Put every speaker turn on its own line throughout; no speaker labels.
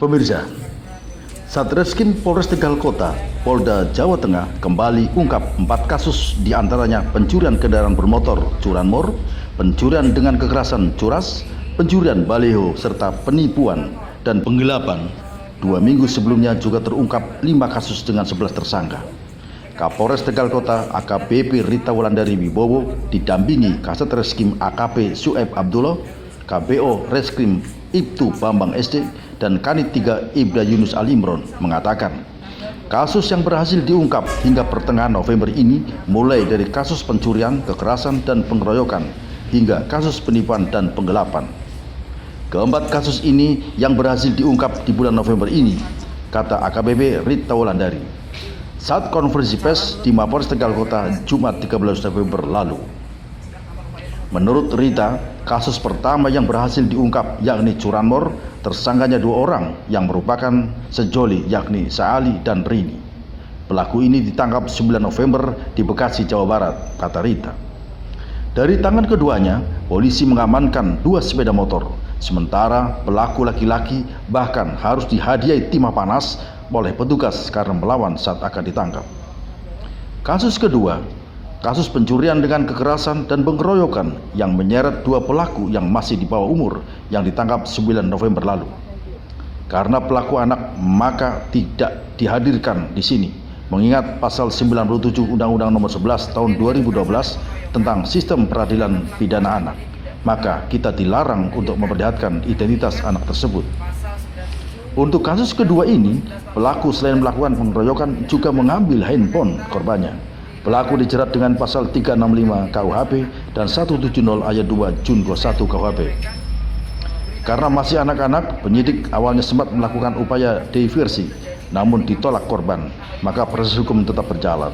Pemirsa, Satreskrim Polres Tegal Kota, Polda Jawa Tengah kembali ungkap 4 kasus diantaranya pencurian kendaraan bermotor curanmor, pencurian dengan kekerasan curas, pencurian baliho, serta penipuan dan penggelapan. 2 minggu sebelumnya juga terungkap 5 kasus dengan 11 tersangka. Kapolres Tegal Kota AKBP Rita Wulandari Wibowo didampingi Kasat Reskrim AKP Sueb Abdullah, KBO Reskrim Ibtu Bambang SD, dan Kanit 3 Ibda Yunus Alimron mengatakan kasus yang berhasil diungkap hingga pertengahan November ini mulai dari kasus pencurian, kekerasan, dan pengeroyokan hingga kasus penipuan dan penggelapan. Keempat kasus ini yang berhasil diungkap di bulan November ini, kata AKBP Rita Wulandari saat konferensi pers di Mapolres Tegal Kota Jumat 13 November lalu. Menurut Rita, kasus pertama yang berhasil diungkap yakni curanmor, tersangkanya 2 orang yang merupakan sejoli yakni Saali dan Rini. Pelaku ini ditangkap 9 November di Bekasi, Jawa Barat, kata Rita. Dari tangan keduanya, polisi mengamankan 2 sepeda motor. Sementara pelaku laki-laki bahkan harus dihadiahi timah panas oleh petugas karena melawan saat akan ditangkap. Kasus kedua, kasus pencurian dengan kekerasan dan pengeroyokan yang menyeret 2 pelaku yang masih di bawah umur yang ditangkap 9 November lalu. Karena pelaku anak, maka tidak dihadirkan di sini. Mengingat pasal 97 Undang-Undang Nomor 11 Tahun 2012 tentang Sistem Peradilan Pidana Anak, maka kita dilarang untuk memperlihatkan identitas anak tersebut. Untuk kasus kedua ini, pelaku selain melakukan pengeroyokan juga mengambil handphone korbannya. Pelaku dijerat dengan pasal 365 KUHP dan 170 ayat 2 Jungo 1 KUHP. Karena masih anak-anak, penyidik awalnya sempat melakukan upaya diversi, namun ditolak korban, maka proses hukum tetap berjalan.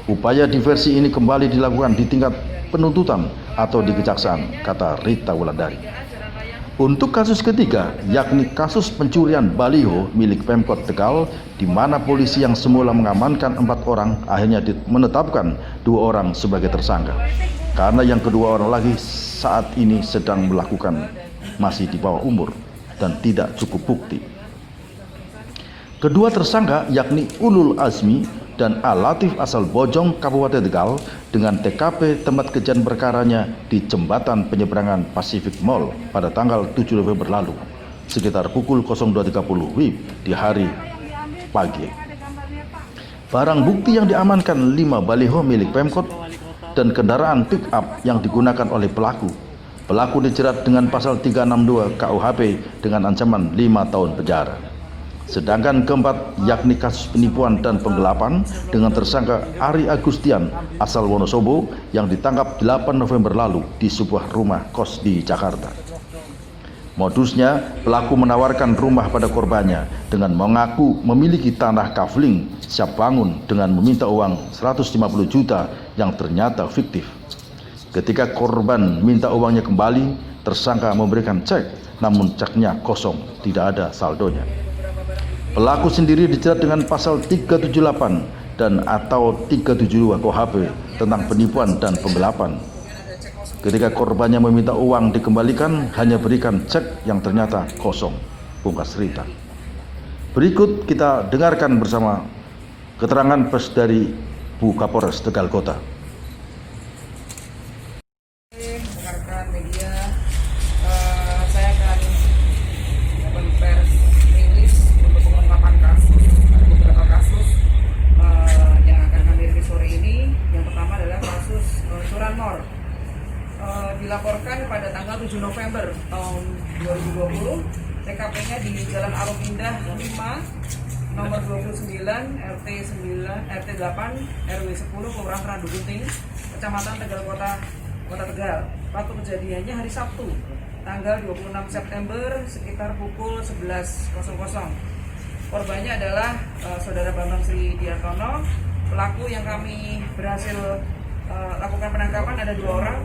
Upaya diversi ini kembali dilakukan di tingkat penuntutan atau di kejaksaan, kata Rita Wulandari. Untuk kasus ketiga, yakni kasus pencurian baliho milik Pemkot Tegal, di mana polisi yang semula mengamankan 4 orang akhirnya menetapkan 2 orang sebagai tersangka, karena yang kedua orang lagi saat ini sedang melakukan masih di bawah umur dan tidak cukup bukti. Kedua tersangka yakni Ulul Azmi dan Al-Latif asal Bojong, Kabupaten Tegal, dengan TKP tempat kejadian perkaranya di jembatan penyeberangan Pacific Mall pada tanggal 7 November lalu, sekitar pukul 02.30 WIB di hari pagi. Barang bukti yang diamankan 5 baliho milik Pemkot dan kendaraan pick up yang digunakan oleh pelaku. Pelaku dijerat dengan pasal 362 KUHP dengan ancaman 5 tahun penjara. Sedangkan keempat yakni kasus penipuan dan penggelapan dengan tersangka Ari Agustian asal Wonosobo yang ditangkap 8 November lalu di sebuah rumah kos di Jakarta. Modusnya, pelaku menawarkan rumah pada korbannya dengan mengaku memiliki tanah kafling siap bangun dengan meminta uang 150 juta yang ternyata fiktif. Ketika korban minta uangnya kembali, tersangka memberikan cek, namun ceknya kosong, tidak ada saldonya. Pelaku sendiri dijerat dengan pasal 378 dan atau 372 KUHP tentang penipuan dan penggelapan. Ketika korbannya meminta uang dikembalikan, hanya berikan cek yang ternyata kosong, pungkas Rita. Berikut kita dengarkan bersama keterangan pers dari Bu Kapolres Tegal Kota.
Rekan-rekan media, saya akan pers rilis untuk pengungkapan kasus. Ada beberapa kasus yang akan kami rilis sore ini. Yang pertama adalah kasus curanmor. Dilaporkan pada tanggal 7 November tahun 2020, TKP-nya di Jalan Arum Indah 5, nomor 29, RT 8, RW 10, Kelurahan Randu Gunting, Kecamatan Tegal Kota Tegal. Waktu kejadiannya hari Sabtu, tanggal 26 September sekitar pukul 11.00. Korbannya adalah Saudara Bambang Sri Diartono. Pelaku yang kami berhasil lakukan penangkapan ada 2 orang.